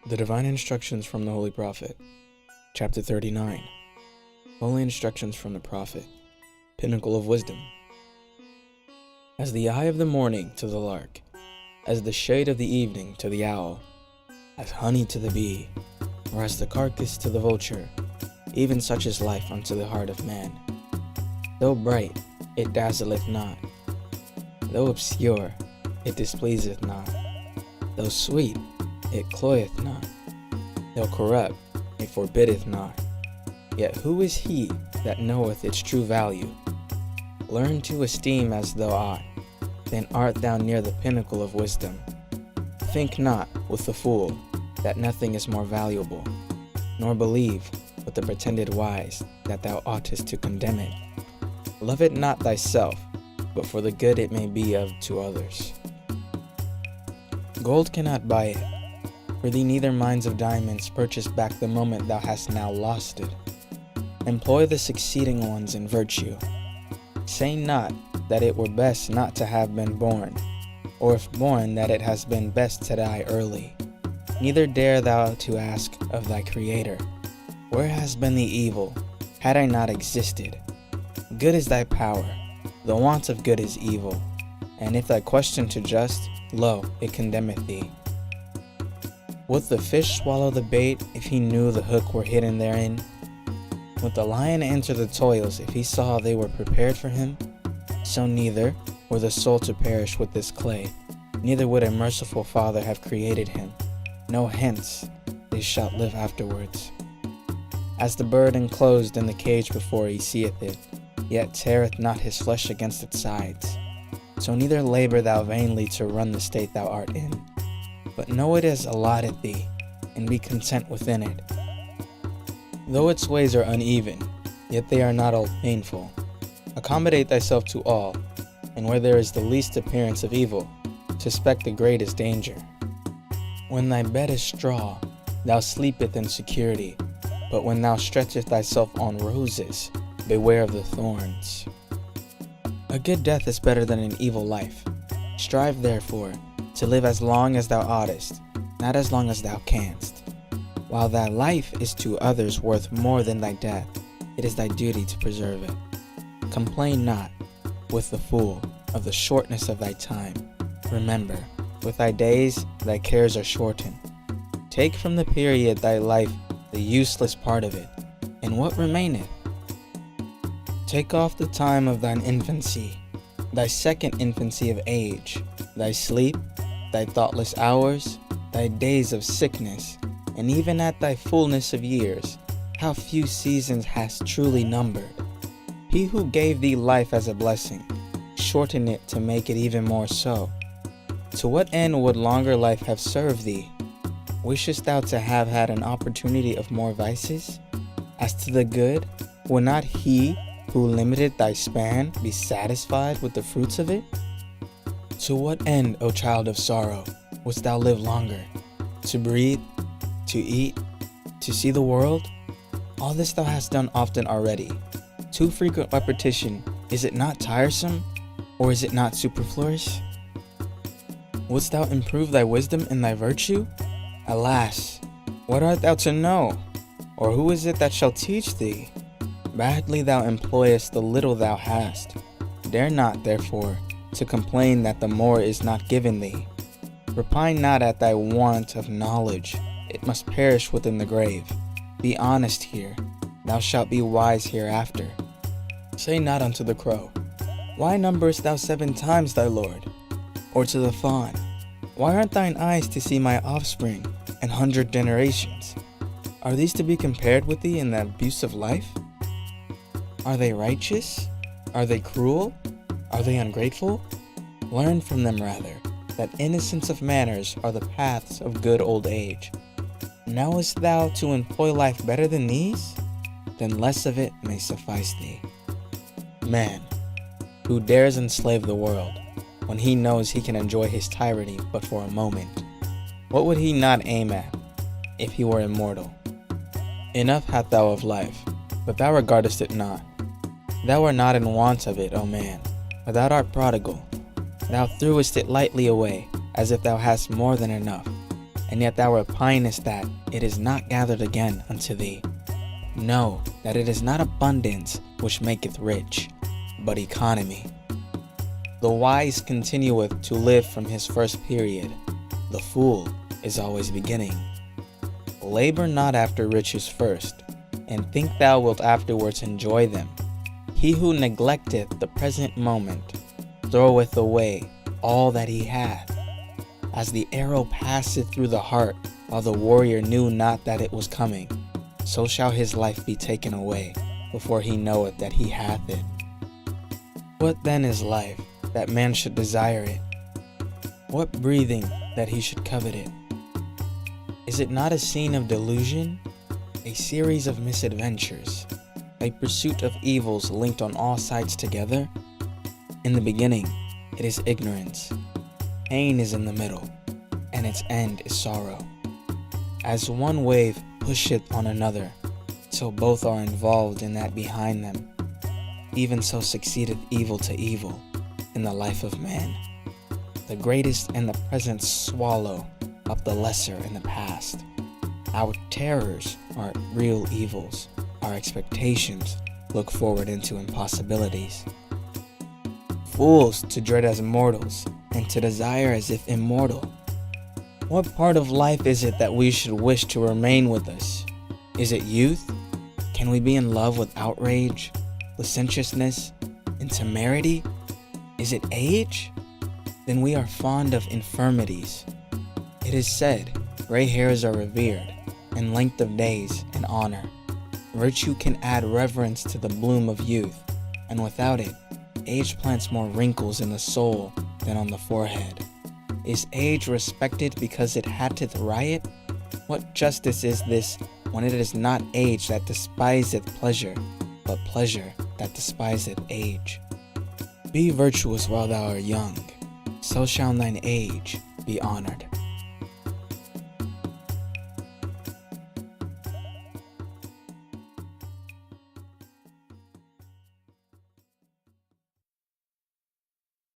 The Divine Instructions from the Holy Prophet, Chapter 39. Holy Instructions from the Prophet, Pinnacle of Wisdom. As the eye of the morning to the lark, as the shade of the evening to the owl, as honey to the bee, or as the carcass to the vulture, even such is life unto the heart of man. Though bright, it dazzleth not. Though obscure, it displeaseth not. Though sweet, it cloyeth not. Though corrupt, it forbiddeth not. Yet who is he that knoweth its true value? Learn to esteem as thou ought, then art thou near the pinnacle of wisdom. Think not with the fool that nothing is more valuable, nor believe with the pretended wise that thou oughtest to condemn it. Love it not thyself, but for the good it may be of to others. Gold cannot buy it, for thee neither mines of diamonds purchase back the moment thou hast now lost it. Employ the succeeding ones in virtue. Say not that it were best not to have been born, or if born that it has been best to die early. Neither dare thou to ask of thy Creator, where has been the evil, had I not existed? Good is thy power, the want of good is evil, and if thy question to just, lo, it condemneth thee. Would the fish swallow the bait if he knew the hook were hidden therein? Would the lion enter the toils if he saw they were prepared for him? So neither were the soul to perish with this clay, neither would a merciful Father have created him. No, hence, they shall live afterwards. As the bird enclosed in the cage before he seeth it, yet teareth not his flesh against its sides. So neither labor thou vainly to run the state thou art in, but know it is allotted thee, and be content within it. Though its ways are uneven, yet they are not all painful. Accommodate thyself to all, and where there is the least appearance of evil, suspect the greatest danger. When thy bed is straw, thou sleepeth in security, but when thou stretchest thyself on roses, beware of the thorns. A good death is better than an evil life. Strive, therefore, to live as long as thou oughtest, not as long as thou canst. While thy life is to others worth more than thy death, it is thy duty to preserve it. Complain not with the fool of the shortness of thy time. Remember, with thy days thy cares are shortened. Take from the period thy life the useless part of it, and what remaineth? Take off the time of thine infancy, thy second infancy of age, thy sleep, thy thoughtless hours, thy days of sickness, and even at thy fullness of years, how few seasons hast truly numbered. He who gave thee life as a blessing, shorten it to make it even more so. To what end would longer life have served thee? Wishest thou to have had an opportunity of more vices? As to the good, would not he who limited thy span be satisfied with the fruits of it? To what end, O child of sorrow, wouldst thou live longer? To breathe, to eat, to see the world? All this thou hast done often already. Too frequent repetition, is it not tiresome, or is it not superfluous? Wouldst thou improve thy wisdom and thy virtue? Alas, what art thou to know? Or who is it that shall teach thee? Badly thou employest the little thou hast. Dare not, therefore, to complain that the more is not given thee. Repine not at thy want of knowledge, it must perish within the grave. Be honest here, thou shalt be wise hereafter. Say not unto the crow, why numberest thou 7 times thy Lord? Or to the fawn, why aren't thine eyes to see my offspring, 100 generations? Are these to be compared with thee in the abuse of life? Are they righteous? Are they cruel? Are they ungrateful? Learn from them rather, that innocence of manners are the paths of good old age. Knowest thou to employ life better than these? Then less of it may suffice thee. Man, who dares enslave the world, when he knows he can enjoy his tyranny but for a moment, what would he not aim at, if he were immortal? Enough hast thou of life, but thou regardest it not. Thou art not in want of it, O man, but thou art prodigal. Thou threwest it lightly away, as if thou hadst more than enough. and yet thou repinest that it is not gathered again unto thee. Know that it is not abundance which maketh rich, but economy. The wise continueth to live from his first period. The fool is always beginning. Labor not after riches first, and think thou wilt afterwards enjoy them. He who neglecteth the present moment throweth away all that he hath. As the arrow passeth through the heart, while the warrior knew not that it was coming, so shall his life be taken away before he knoweth that he hath it. What then is life, that man should desire it? What breathing, that he should covet it? Is it not a scene of delusion, a series of misadventures, a pursuit of evils linked on all sides together? In the beginning, it is ignorance. Pain is in the middle, and its end is sorrow. As one wave pusheth on another, so both are involved in that behind them. Even so succeedeth evil to evil in the life of man. The greatest and the present swallow up the lesser in the past. Our terrors are real evils. Our expectations look forward into impossibilities. Fools to dread as mortals, and to desire as if immortal. What part of life is it that we should wish to remain with us? Is it youth? Can we be in love with outrage, licentiousness, and temerity? Is it age? Then we are fond of infirmities. It is said, gray hairs are revered, and length of days an honor. Virtue can add reverence to the bloom of youth, and without it, age plants more wrinkles in the soul than on the forehead. Is age respected because it hatteth riot? What justice is this, when it is not age that despiseth pleasure, but pleasure that despiseth age? Be virtuous while thou art young, so shall thine age be honored.